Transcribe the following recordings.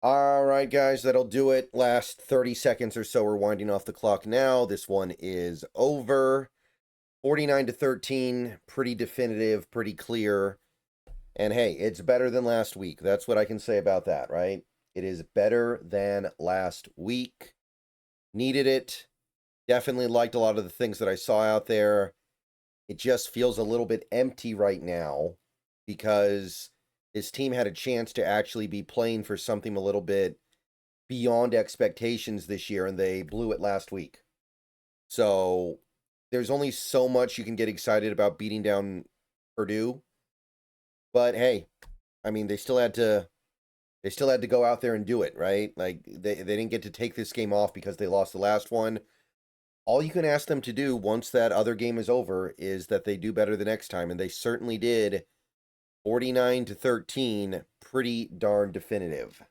All right, guys, that'll do it. Last 30 seconds or so, we're winding off the clock now. This one is over. 49-13, pretty definitive, pretty clear. And hey, it's better than last week. That's what I can say about that, right? It is better than last week. Needed it. Definitely liked a lot of the things that I saw out there. It just feels a little bit empty right now because this team had a chance to actually be playing for something a little bit beyond expectations this year, and they blew it last week. So there's only so much you can get excited about beating down Purdue. But hey, I mean, they still had to go out there and do it, right? Like they didn't get to take this game off because they lost the last one. All you can ask them to do once that other game is over is that they do better the next time, and they certainly did. 49-13, pretty darn definitive.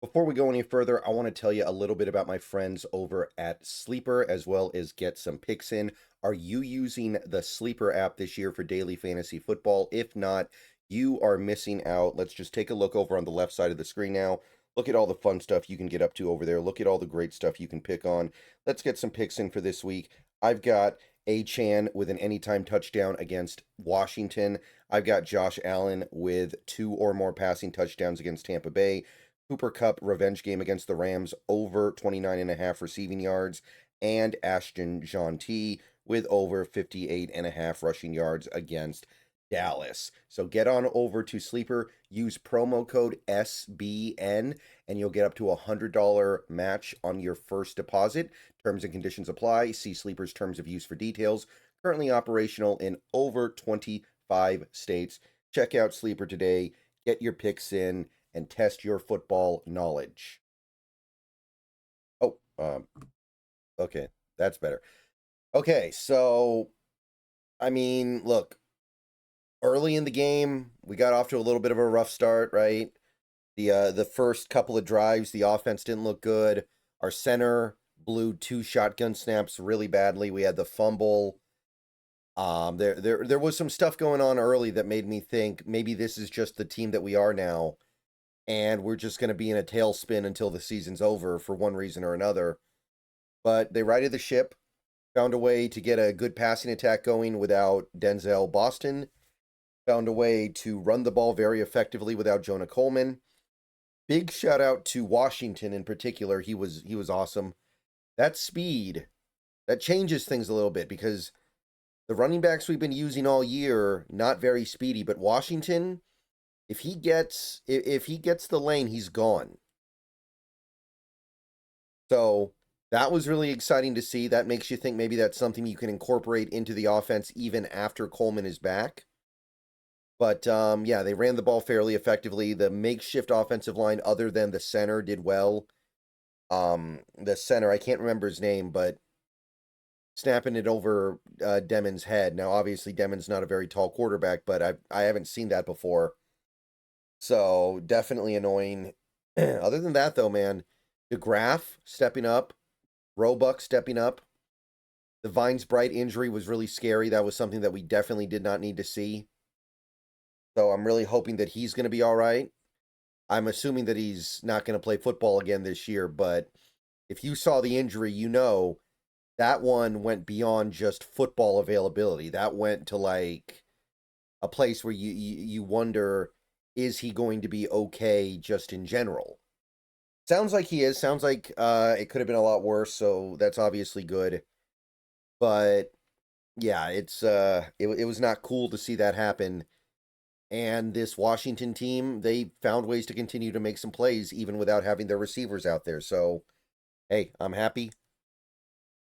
Before we go any further, I want to tell you a little bit about my friends over at Sleeper, as well as get some picks in. Are you using the Sleeper app this year for daily fantasy football? If not, you are missing out. Let's just take a look over on the left side of the screen now. Look at all the fun stuff you can get up to over there. Look at all the great stuff you can pick on. Let's get some picks in for this week. I've got Achane with an anytime touchdown against Washington. I've got Josh Allen with 2 or more passing touchdowns against Tampa Bay. Cooper Kupp revenge game against the Rams over 29.5 receiving yards, and Ashton Jeanty with over 58.5 rushing yards against Dallas. So get on over to Sleeper, use promo code SBN, and you'll get up to $100 match on your first deposit. Terms and conditions apply. See Sleeper's terms of use for details. Currently operational in over 25 states. Check out Sleeper today. Get your picks in and test your football knowledge. Oh, okay, that's better. Okay, so, I mean, look, early in the game, we got off to a little bit of a rough start, right? The first couple of drives, the offense didn't look good. Our center blew 2 shotgun snaps really badly. We had the fumble. There was some stuff going on early that made me think maybe this is just the team that we are now, and we're just going to be in a tailspin until the season's over for one reason or another. But they righted the ship, found a way to get a good passing attack going without Denzel Boston, found a way to run the ball very effectively without Jonah Coleman. Big shout out to Washington in particular. He was awesome. That speed, that changes things a little bit because the running backs we've been using all year, not very speedy, but Washington, if he gets the lane, he's gone. So that was really exciting to see. That makes you think maybe that's something you can incorporate into the offense even after Coleman is back. But yeah, they ran the ball fairly effectively. The makeshift offensive line, other than the center, did well. The center, I can't remember his name, but snapping it over Demon's head. Now, obviously, Demon's not a very tall quarterback, but I haven't seen that before. So definitely annoying. Other than that, though, man, DeGraff stepping up, Roebuck stepping up. The Vines Bright injury was really scary. That was something that we definitely did not need to see. So I'm really hoping that he's going to be all right. I'm assuming that he's not going to play football again this year, but if you saw the injury, you know that one went beyond just football availability. That went to like a place where you wonder, is he going to be okay just in general? Sounds like he is. Sounds like it could have been a lot worse, so that's obviously good. But yeah, it was not cool to see that happen. And this Washington team, they found ways to continue to make some plays even without having their receivers out there. So, hey, I'm happy.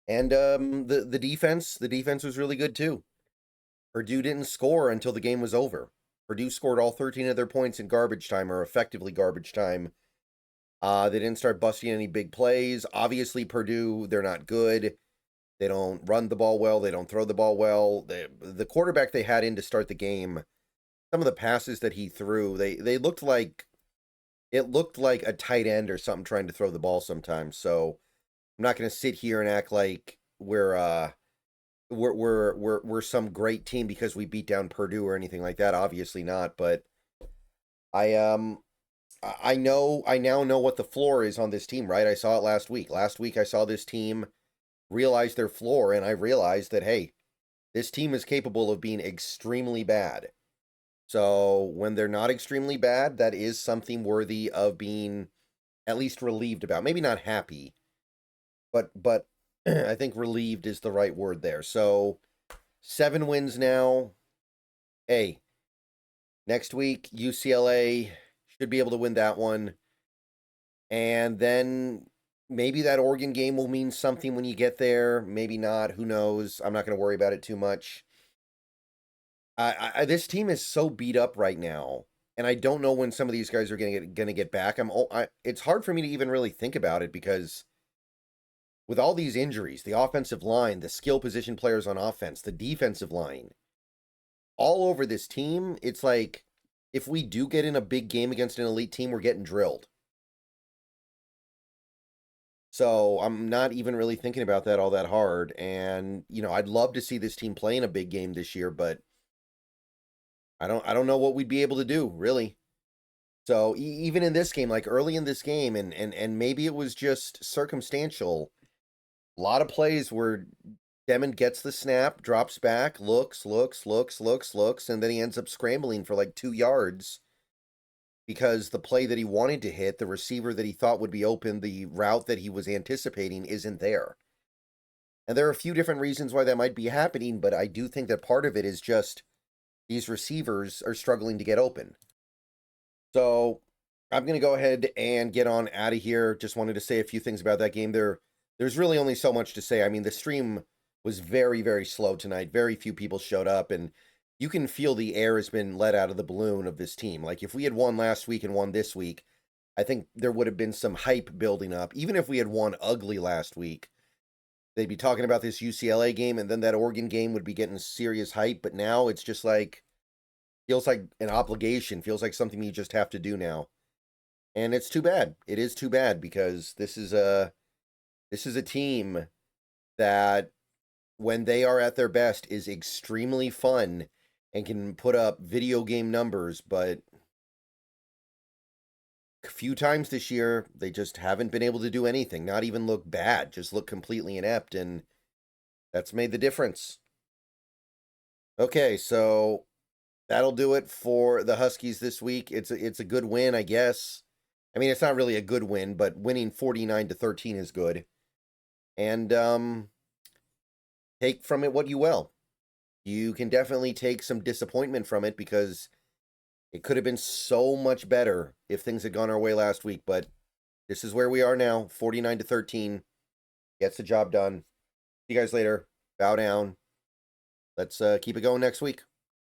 And the defense was really good too. Purdue didn't score until the game was over. Purdue scored all 13 of their points in garbage time, or effectively garbage time. They didn't start busting any big plays. Obviously, Purdue, they're not good. They don't run the ball well. They don't throw the ball well. The quarterback they had in to start the game, some of the passes that he threw, they looked like a tight end or something trying to throw the ball sometimes. So I'm not going to sit here and act like we're some great team because we beat down Purdue or anything like that. Obviously not. But I I now know what the floor is on this team, right? I saw it last week. Last week I saw this team realize their floor, and I realized that, hey, this team is capable of being extremely bad. So when they're not extremely bad, that is something worthy of being at least relieved about. Maybe not happy, but I think relieved is the right word there. So 7 wins now. Hey, next week UCLA should be able to win that one. And then maybe that Oregon game will mean something when you get there. Maybe not. Who knows? I'm not going to worry about it too much. This team is so beat up right now, and I don't know when some of these guys are going to get back. It's hard for me to even really think about it because with all these injuries, the offensive line, the skill position players on offense, the defensive line, all over this team, it's like if we do get in a big game against an elite team, we're getting drilled. So I'm not even really thinking about that all that hard. And, I'd love to see this team play in a big game this year, but I don't know what we'd be able to do, really. So even in this game, like early in this game, and maybe it was just circumstantial, a lot of plays where Demon gets the snap, drops back, looks, and then he ends up scrambling for like 2 yards because the play that he wanted to hit, the receiver that he thought would be open, the route that he was anticipating isn't there. And there are a few different reasons why that might be happening, but I do think that part of it is just these receivers are struggling to get open. So I'm going to go ahead and get on out of here. Just wanted to say a few things about that game. There's really only so much to say. I mean, the stream was very, very slow tonight. Very few people showed up, and you can feel the air has been let out of the balloon of this team. Like, if we had won last week and won this week, I think there would have been some hype building up. Even if we had won ugly last week, they'd be talking about this UCLA game, and then that Oregon game would be getting serious hype. But now it's just like, feels like an obligation, feels like something you just have to do now. And it's too bad. It is too bad because this is a team that, when they are at their best, is extremely fun and can put up video game numbers, but a few times this year they just haven't been able to do anything, not even look bad, just look completely inept, and that's made the difference. Okay, so that'll do it for the Huskies this week. It's a good win, I guess. I mean, it's not really a good win, but winning 49-13 is good. And take from it what you will. You can definitely take some disappointment from it because it could have been so much better if things had gone our way last week, but this is where we are now. 49-13 gets the job done. See you guys later. Bow down. Let's keep it going next week.